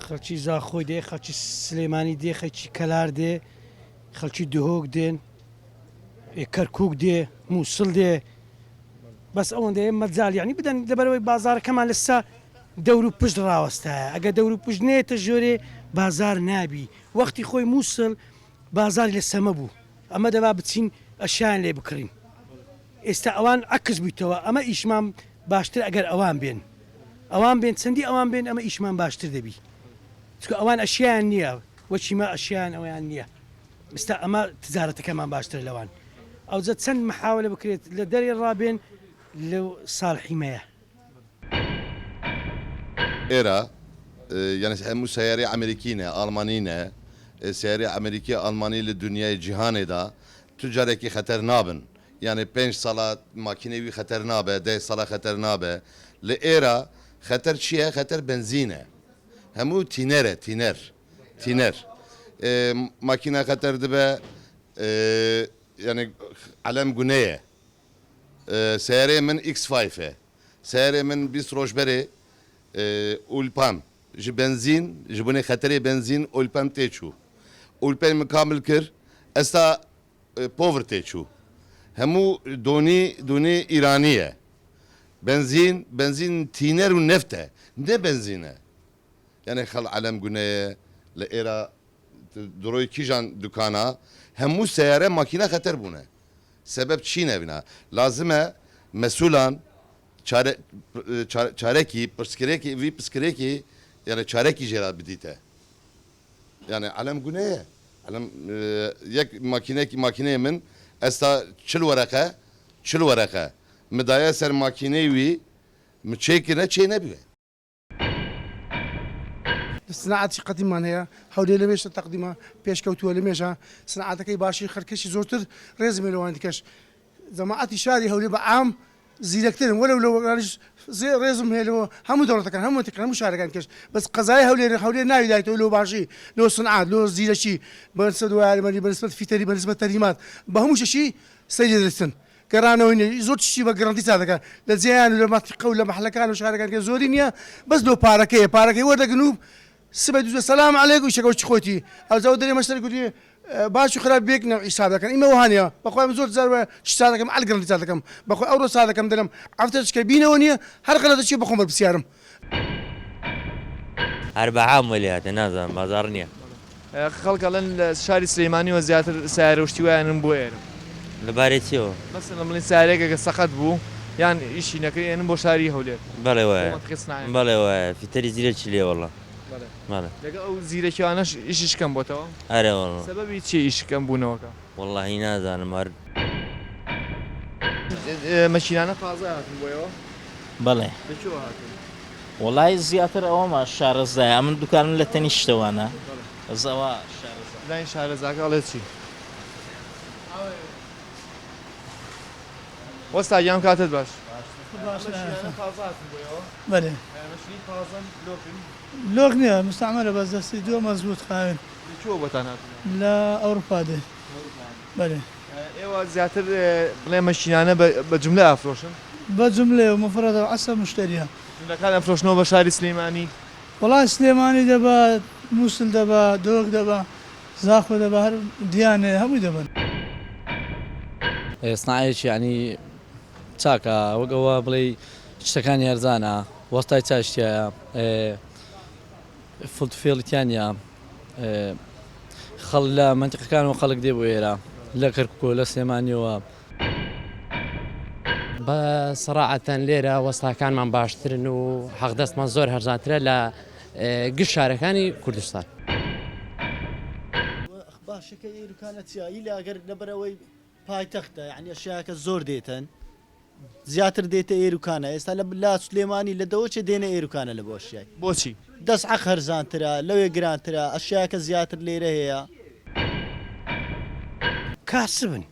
خەڵکی زاخۆی دێ خەڵکی سلێمانی دێ خەڵکی کەلار دێ خەڵکی دهۆک دێن کەرکووک دێ مووسڵ دێ بەس ئەوەندەیە مەجال یعنی بدەن لەبەرەوەی بازارەکەمان لەسا دەور و پشت ڕاوەستایە ئەگە دەور و پشت نێتە ژۆرێ بازار نابی وەختی خۆی مووسڵ بازاری لە سەمە بوو ئەمە دەبا بچین ئەشیان لێ بکڕین ئێستا ئەوان عکس بوویتەوە ئەمە ئیشمان باشتر ئەگەر ئەوان بێن ئەوان بێن چەندی ئەوان بێن ئەمە ئیشمان باشتر دەبی چکە ئەوان ئەشیان نییە وەچیمە ئەشیان ئەویان نییە ئێستا ئەمە تجارەتەکەمان باشتر لەوان ئەوجە چەند محاولە بکرێت لە دەرێ ڕابێن لەو ساڵحیمەیە ئێرە یعنی هەموو سیارەی ئەمریکینە ئەڵمانینە سیارەی ئەمریکی ئەڵمانی لە دنیای جیهانێدا توجارێکی خەتەر نابن یعنی 5 ساڵە ماکینەوی خەتەر نابێ 10 ساڵە خەتەر نابێ لە ئێرە خەتەر چییە خەتەر بنزینە هەموو تینەرە تینەر ماکینە خەتەر دەبێ یعنی علەم گونەیە سیارەی من X5 سیارەی من 20 ڕۆژبەرێ ئولپام ji benzîn ji binê xeterê benzîn olpem tê çû olpey min kamil kir esta povr tê çû hemû donê îranî ye benzîn tîner û neft e ne benzîn e yani xel elem guneye li êra diroyê kîjan dukana hemû seyare makîne xeter bûne sebep çî nebîne lazim e mesûlan çarekî pirsgirêkî vî pirsgirêkî yani çarekî jêra bidîte yani elem guneye elem yek makîneyê min esta çil wereqe mi daye ser makîneyê wî mi çêkine çê nebiye صناعەتی قەدیممان هەیە هەولێر لە مێشە تەقدیمە پێشکەوتووە لە مێژە صناعەتەکەی باشی خەرکەشی زۆرتر ڕێز مێلەوان دیکەش جەماعەتی شاری هەولێر بە عام زیرەکترن وەلو لەوانش ڕێزم هێلەوە هەموو دەوڵەتەکان هەموو تکران هەموو شارەکان کەش بەس قەزای هەولێر ناویدایەوە لەو باشی لەو صنعات لەو زیرەکی بەنسبەت یاریمەنی بەنسبەت فیتەری بەنسبەت تەریمات بە هەموو شەشی سەیری دەستن گەڕانەوەی زۆر چی بە گەڕانتی چادەکە لە جیان و لە ماتیقە و لە مەحلەکان و شارەکان کە زۆری نییە بەس لەو پارەکەی وەردەگرن و سبەی دوزە سەلام عەلەیکم شەکەوت خۆتی ئەوجا دەرێ مەشتەر گوتی باش و خراپ بێک نەو حیساب دەکەن ئیمە وهانەیە بەخۆی زۆر جار چ دەکەم ئەلگەڕنتی دەکەم بەخۆی ئەوڕۆ دەکەم دەرم ئەفتەشکە بینەوە نییە هەر قەلەتە چی بەخۆم بەرپرسیارم هەر بەعام وەلی هاتە نازانم بازاڕ نییە خەڵکەڵەن لە شاری سلەیمانیەوە زیاتر سیارە وشتی وایانن بۆ ئێرە لەبارەی چیەوە مەسەڵەن بڵێن سیارەیەکە سەقەت بوو یان ئیشی نەکەی ئێنن بۆ شاری هەولێر بەڵێ وایە بەڵێ وایە فیتەری زیرە چی لێ وەڵڵا لەگە ئەو زیرەکیوانەش ئیشیشکەم بۆتەوە ئەرێ وەڵڵا سەبەبی چی ئیشکەم بوونەوەکە وەڵڵاهی نازانم هەر مەشینانە تازە هاتن بۆیەوە بەڵێ لەکوێوە هاتن وڵای زیاتر ئەوەمە شارەزایە من دوکانم لە تەنی شتەوانە ئەزەوە لای شارەزاکە ئەڵێ چی وەستا گیان کاتت باش بەێ لۆک نییە مستعمەرە بەس دەستی دووە مەزبوط خاوێن بۆتان لە ئەوروپا دێ بەێ ئێوە زیاتر بڵێ مەشینانە بە جملە ئافرۆشن بە جملێ و مفرەدە عەسە مشتریە جملەکان ئەفرۆشنەوە بە شاری سلەیمانی وڵای سلێمانی دەبا مووسڵ دەبا دۆک دەبا زاخۆ دەبا هەر دیانێ هەمووی دەبن سنایەکی ینی چاکە وەگەوە بڵێ شتەکانی هەرزانە وەستای چاشتیایە فڵتفێڵیتیانە خەڵ لە منتیقەکان و خەڵک دێ بۆ ئێرە لە کەرکووکۆ لە سلێمانیەوە بە سەراعەتەن لێرە وەستاکانمان باشترن و حەقدەستمان زۆر هەرزانترە لە گشت شارەکانی کوردستان باشەکە ئێروکانە چیایی لە ئەگەر لەبەرەوەی پایتەختە یعنی ئەشیاکە زۆر دێتن زیاتر دێتە ئێروکانە ئێستا لە سلێمانی لە دەوەچێ دێنە ئێروکانە لە بۆشیای بۆچی دەستعەق هەرزانترە لەوێ گرانترە ئەشیاکە زیاتر لێرە هەیە کاسبن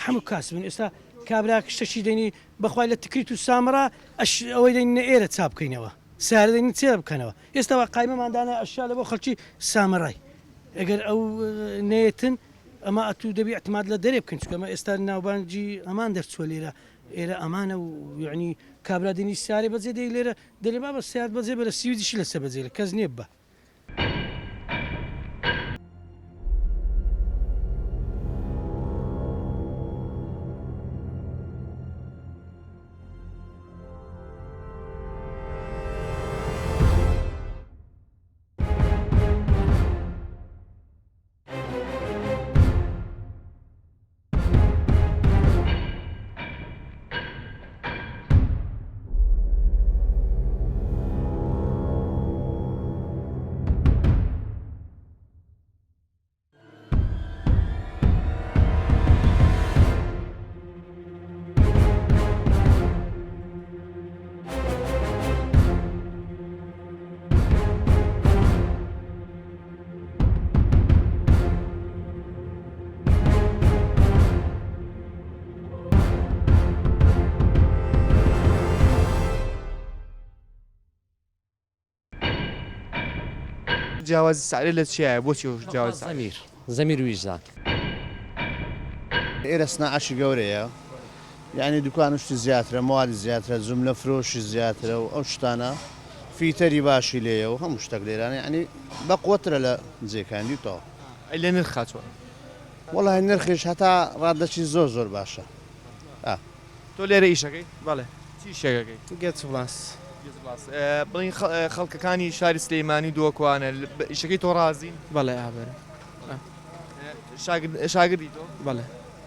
هەموو کاسبن ئێستا کابرا شتێکی دەینی بەخوای لە تکریت و سامرا ئەوەی دەینە ئێرە چاپ بکەینەوە سارە دەین چێ بکەنەوە ئێستا قایمەماندانە ئەشیا لە بۆ خەڵکی سامەڕای ئەگەر ئەو نێتن ئەمە ئەتوو دەبی احتماد لە دەرێ بکەن چکە ئەمە ئێستا ناوبانجی ئەمان دەرچوە لێرە ئێرە ئەمانە و یعنی کابرا دێنی سیارێ بەجێ دەی لێرە دەرێ با بە سیار بەجێ بە لە سیویدیشی لەسەر بەجێ لە کەس نییە بە جیاوازی سعرێ لە چیایە بۆچی جیاواز زەمیر ویژزان ئێرە سناعەشی گەورەیە یعنی دوکان شتی زیاترە مالی زیاترە جملە فرۆشی زیاترە و ئەو شتانە فیتەری باشی لێیە و هەموو شتێک لێرانە ینی بەقوترە لە جێکاندی تەوە لە نرخاتوە وەڵی نرخیش هەتا ڕادەچی زۆر باشە تۆ لێرە ئیشەکەی بەڵێ چی شێگەکەی گەچ بڵاس بڵین خەڵکەکانی شاری سلەیمانی دۆکوانە ئیشەکەی تۆ ڕازین بەڵێ ئابێ شاگردی تۆ بەڵێ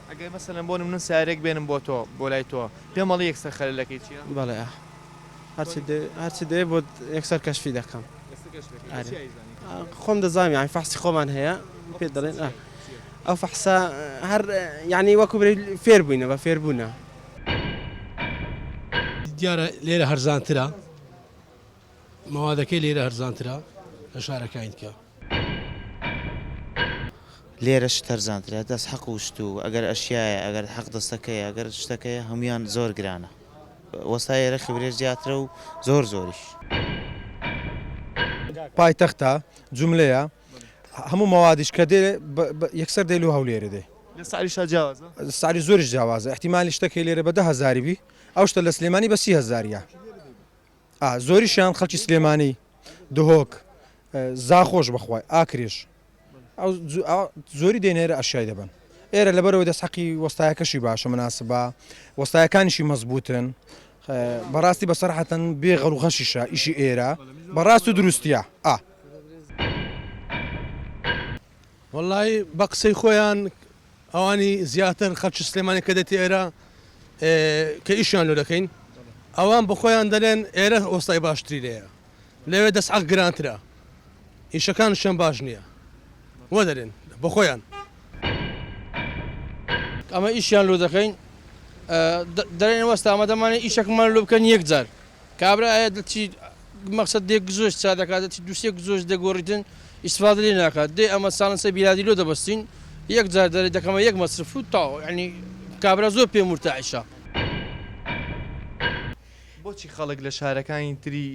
ئەگەر مەسەلەن بۆ من سارێک بێنم بۆ تۆ بۆ لای تۆ پێم مەڵی یەکسەر خەلەکەی چییە؟ بەڵێ هەرچی دێ بۆ یەکسەر کەشفی دەکەم خۆم دەزانام یانی فەحسی خۆمان هەیە پێ دەڵێن ئەو فەحسا هەر یعنی وەکو فێر بووینە بە فێربوونە دیارە لێرە هەرزانترە مەوادەکەی لێرە هەرزانترە لە شارەکانی دیکە لێرەش تەرزانترە دەست حەق وشت و ئەگەر ئەشیایە ئەگەر حەق دەستەکەی ئەگەر شتەکەی هەمویان زۆر گرانە وەستا ئێرە خبرێش زیاترە و زۆریش پایتەختە جوملەیە هەموو مەوادیش کە دێ یەکسەر دەیل و هەولێرە دێ لە ساریشا جیاوازە ساری زۆریش جیاوازە احتیمالی شتەکەی لێرە بە 10,000 بی ئەو شتە لە سلێمانی بە 30,000 زۆریشیان خەڵکی سلێمانی دهۆک زاخۆش بەخوای ئاکرێش زۆری دێنێرە ئەشیای دەبن ئێرە لەبەرەوەی دەست حەقی وەستایەکەشی باشە مناسبە وەستایەکانیشی مەزبوطن بەڕاستی بەسەرحەتەن بێ غەڵوغەشیشە ئیشی ئێرە بەڕاست و دروستیە وەڵی بە قسەی خۆیان ئەوانی زیاتر خەڵکی سلێمانی کە دێتی ئێرە کە ئیشیان لۆ دەکەین ئەوان بە خۆیان دەڵێن ئێرە وەستای باشتری لەیە لەوێ دەست حەق گرانترە ئیشەکانشیان باش نییە وە دەرێن بە خۆیان ئەمە ئیشیان لۆ دەکەین دەرێن وەستا ئەمە دەمانێت ئیشەکەمان لۆ بکەن یەک جار کابرا ئایا دەچی مەقسەد دێک گزۆش چا دەکات دەچی دووسێک گزۆش دەگۆڕیتن ئیسفادە لێ ناکات دێ ئەمە ساڵەنسە بیرادی لۆ دەبەستین یەک جار دەرێ دەکەمە یەک مەصرف و تاو ینی کابرا زۆر پێ مرتاحیشە بۆچی خەڵک لە شارەکانی تری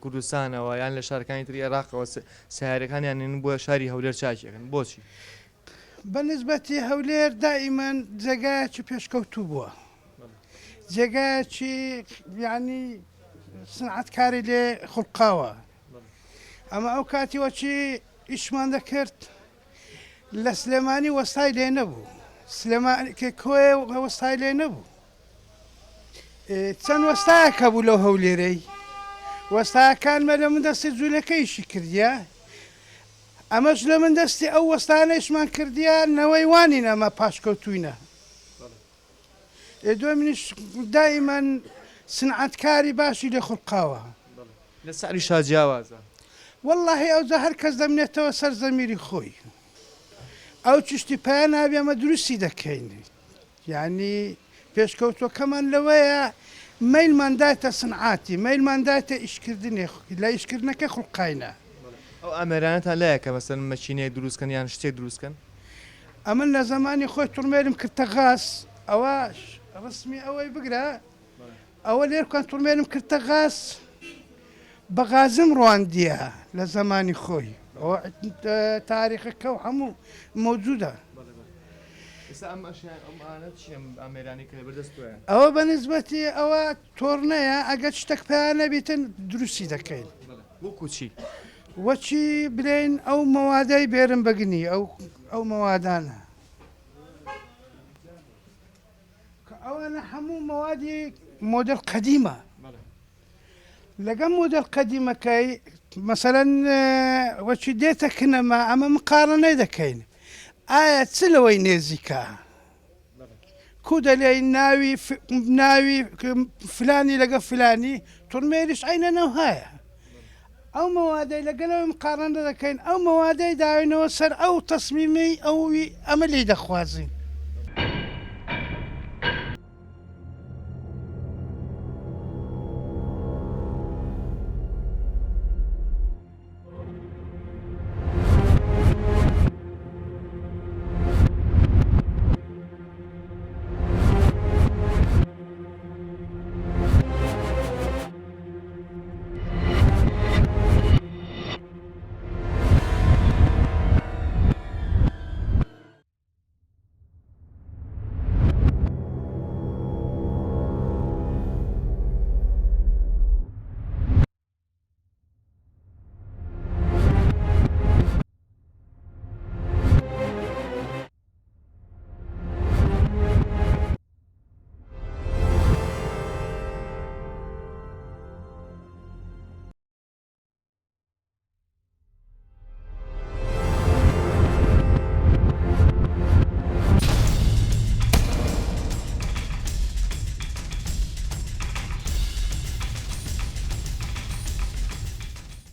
کوردستانەوە یان لە شارەکانی تری عێراقەوە سیارەکانیان بۆ شاری هەولێر چاکیەکەن بۆچی؟ بەنسبەتی هەولێر دائیمان جێگایەکی پێشکەوتوو بووە جێگایەکی یعنی سنعەتکاری لێ خوڵقاوە ئەمە ئەو کاتیوەچی ئیشمان دەکرد لە سلێمانی وەستای لێ نەبوو سلێمانی کۆێ وەستای لێ نەبوو چەند وەستایەکە بوو لەو هەولێرەی وەستایەکانمە لە من دەستی جوولەکەیشی کردیە ئەمەش لە من دەستی ئەو وەستانەیشمان کردیە نەوەی وانین ئەمە پاشکەوتوینە دوای منیش دائیمان سنعەتکاری باشی لێ خوڵقاوە لە ساریشا جیاوازە واللهی ئەوجا هەر کەس دەمنێتەوە سەر زەمیری خۆی ئەو چشتی پایان نابێ ئەمە دروستی دەکەین یعنی پێشکەوتوەکەمان لەوەیە مەیلماندایتە سنعاتی مەیلماندایتە ئیشکردنێ لە ئیشکردنەکە خوڵقاینە ئەو ئەمێرانەتان لایە کە مەسەن مەچینەیە دروستکەن یان شتێک دروستکەن ئەمن لە زمانی خۆی توڕمێرم کردتە غاز ئەوەش ڕسمی ئەوەی بگرە ئەوە لێرکان توڕمێرم کردتە غاز بە غازم ڕواندیە لە زمانی خۆی ئەوە تاریخەکە و هەموو مەوجودە ئەوە بەنسبەتی ئەوە تۆڕنەیە ئەگەر شتێک پێیانە بیتن دروستی دەکەین وەکوچی وەچی بلێن ئەو مەوادەی بێرم بگنی ئەو مەوادانە ئەوانە هەموو مەوادی مۆدل قەدیمە لەگەم مۆدل قەدیمەکەی مەسەرەن وەچی دێتە کنەما ئەمە مقارنەی دەکەین ئایا چ لەوەی نێزیکە کو دەلێی ناوی فلانی لەگە فلانی توڕمێریش عینە نەوهایە ئەو مەوادەی لەگەلەوەی مقارنە دەکەین ئەو مەوادەی داوینەوە سەر ئەو تەسمیمی ئەوی ئەمە لی دەخوازین